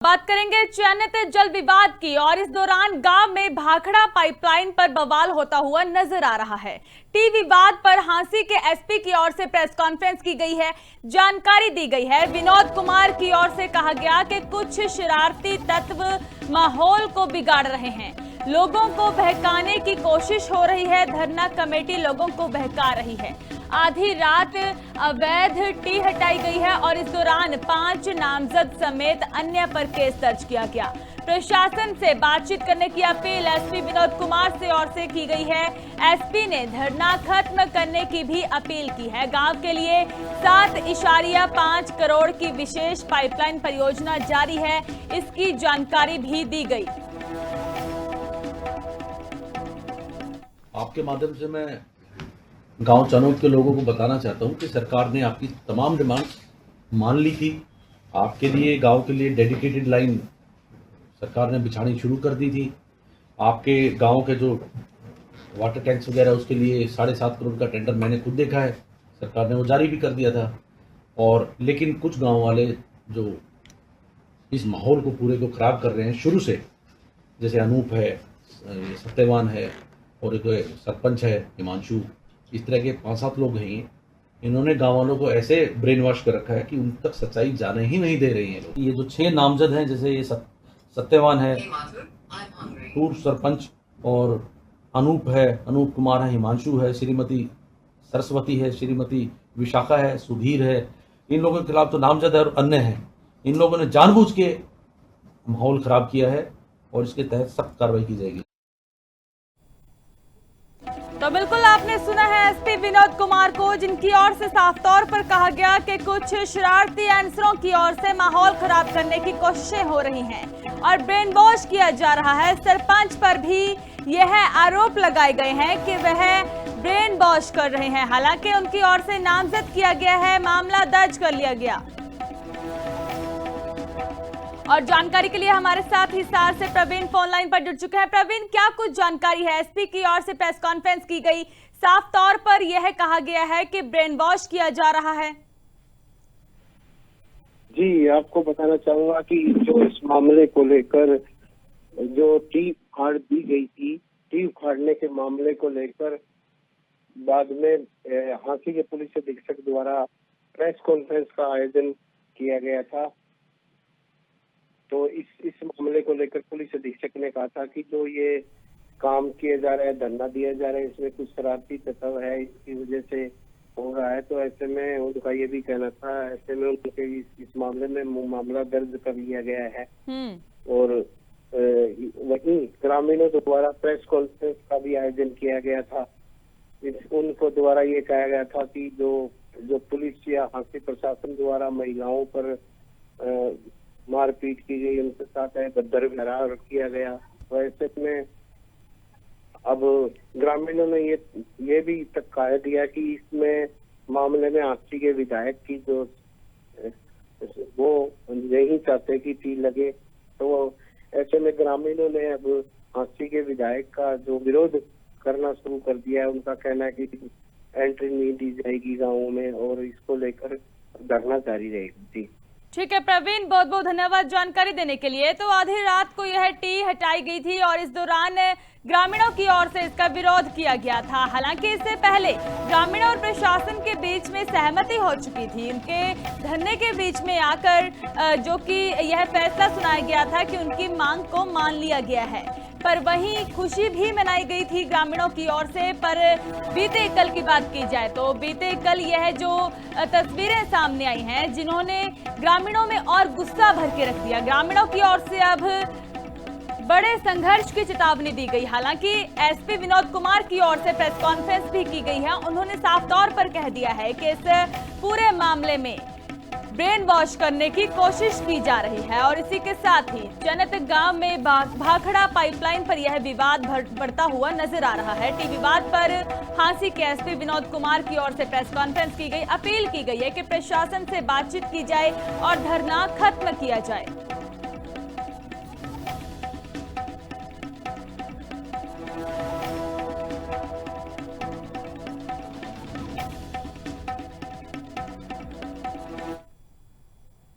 बात करेंगे चयनित जल विवाद की और इस दौरान गांव में भाखड़ा पाइपलाइन पर बवाल होता हुआ नजर आ रहा है। टी विवाद पर हांसी के एसपी की ओर से प्रेस कॉन्फ्रेंस की गई है, जानकारी दी गई है। विनोद कुमार की ओर से कहा गया कि कुछ शरारती तत्व माहौल को बिगाड़ रहे हैं, लोगों को बहकाने की कोशिश हो रही है। धरना कमेटी लोगों को बहका रही है। आधी रात अवैध टी हटाई गई है और इस दौरान 5 नामजद समेत अन्य पर केस दर्ज किया गया। प्रशासन से बातचीत करने की अपील एसपी विनोद कुमार से ओर से की गई है। एसपी ने धरना खत्म करने की भी अपील की है। गांव के लिए 7.5 करोड़ की विशेष पाइपलाइन परियोजना जारी है, इसकी जानकारी भी दी गई। आपके माध्यम से मैं गांव चनौद के लोगों को बताना चाहता हूं कि सरकार ने आपकी तमाम डिमांड्स मान ली थी। आपके लिए गांव के लिए डेडिकेटेड लाइन सरकार ने बिछानी शुरू कर दी थी। आपके गांव के जो वाटर टैंक्स वगैरह उसके लिए 7.5 करोड़ का टेंडर मैंने खुद देखा है, सरकार ने वो जारी भी कर दिया था। और लेकिन कुछ गांव वाले जो इस माहौल को पूरे को ख़राब कर रहे हैं शुरू से, जैसे अनूप है, सत्यवान है और एक सरपंच है हिमांशु, इस तरह के 5-7 लोग हैं। इन्होंने गाँव वालों को ऐसे ब्रेन वॉश कर रखा है कि उन तक सच्चाई जाने ही नहीं दे रही है। ये जो 6 नामजद हैं, जैसे ये सत्यवान है, पूर्व सरपंच, और अनूप है, अनूप कुमार है, हिमांशु है, श्रीमती सरस्वती है, श्रीमती विशाखा है, सुधीर है, इन लोगों के खिलाफ तो नामजद है और अन्य हैं। इन लोगों ने जानबूझ के माहौल खराब किया है और इसके तहत सख्त कार्रवाई की जाएगी। तो बिल्कुल आपने सुना है एसपी विनोद कुमार को, जिनकी ओर से साफ तौर पर कहा गया कि कुछ शरारती अनसरों की ओर से माहौल खराब करने की कोशिशें हो रही हैं और ब्रेन वॉश किया जा रहा है। सरपंच पर भी यह आरोप लगाए गए हैं कि वह ब्रेन वॉश कर रहे हैं। हालांकि उनकी ओर से नामजद किया गया है, मामला दर्ज कर लिया गया। और जानकारी के लिए हमारे साथ हिसार से प्रवीण फोन लाइन पर जुड़ चुके हैं। प्रवीण, क्या कुछ जानकारी है? एसपी की ओर से प्रेस कॉन्फ्रेंस की गई, साफ तौर पर यह कहा गया है कि ब्रेन वॉश किया जा रहा है। जी, आपको बताना चाहूंगा कि जो इस मामले को लेकर जो टी उखाड़ दी गई थी, टी उखाड़ने के मामले को लेकर बाद में हांसी के पुलिस अधीक्षक द्वारा प्रेस कॉन्फ्रेंस का आयोजन किया गया था। तो इस मामले को लेकर पुलिस अधीक्षक ने कहा था कि जो ये काम किए जा रहे हैं, धरना दिया जा रहा है, इसमें कुछ शरारती तत्व है, इसकी वजह से हो रहा है। तो ऐसे में उनका ये भी कहना था, ऐसे में उनके इस मामले में मामला दर्ज कर लिया गया है। और वहीं ग्रामीणों द्वारा प्रेस कॉन्फ्रेंस का भी आयोजन किया गया था। उनको द्वारा ये कहा गया था कि जो पुलिस या हांसी प्रशासन द्वारा महिलाओं पर मारपीट की गई, उनके साथ भद्दर व्यवहार किया गया। वैसे में अब ग्रामीणों ने ये भी तक कह दिया कि इसमें मामले में हांसी के विधायक की जो वो नहीं चाहते कि टी लगे, तो ऐसे में ग्रामीणों ने अब हांसी के विधायक का जो विरोध करना शुरू कर दिया है। उनका कहना है कि एंट्री नहीं दी जाएगी गाँव में और इसको लेकर धरना जारी रहेगी। ठीक है प्रवीण, बहुत बहुत धन्यवाद जानकारी देने के लिए। तो आधी रात को यह टी हटाई गई थी और इस दौरान ग्रामीणों की ओर से इसका विरोध किया गया था। हालांकि इससे पहले ग्रामीणों और प्रशासन के बीच में सहमति हो चुकी थी। उनके धरने के बीच में आकर जो कि यह फैसला सुनाया गया था कि उनकी मांग को मान लिया गया है। पर वहीं खुशी भी मनाई गई थी ग्रामीणों की ओर से। पर बीते कल की बात की जाए तो बीते कल यह जो तस्वीरें सामने आई हैं, जिन्होंने ग्रामीणों में और गुस्सा भर के रख दिया। ग्रामीणों की ओर से अब बड़े संघर्ष की चेतावनी दी गई। हालांकि एसपी विनोद कुमार की ओर से प्रेस कॉन्फ्रेंस भी की गई है। उन्होंने साफ तौर पर कह दिया है कि इस पूरे मामले में ब्रेन वॉश करने की कोशिश की जा रही है। और इसी के साथ ही चयनित गांव में भाखड़ा पाइपलाइन पर यह विवाद बढ़ता हुआ नजर आ रहा है। टी विवाद पर हांसी के एसपी विनोद कुमार की ओर से प्रेस कॉन्फ्रेंस की गई, अपील की गई है कि प्रशासन से बातचीत की जाए और धरना खत्म किया जाए।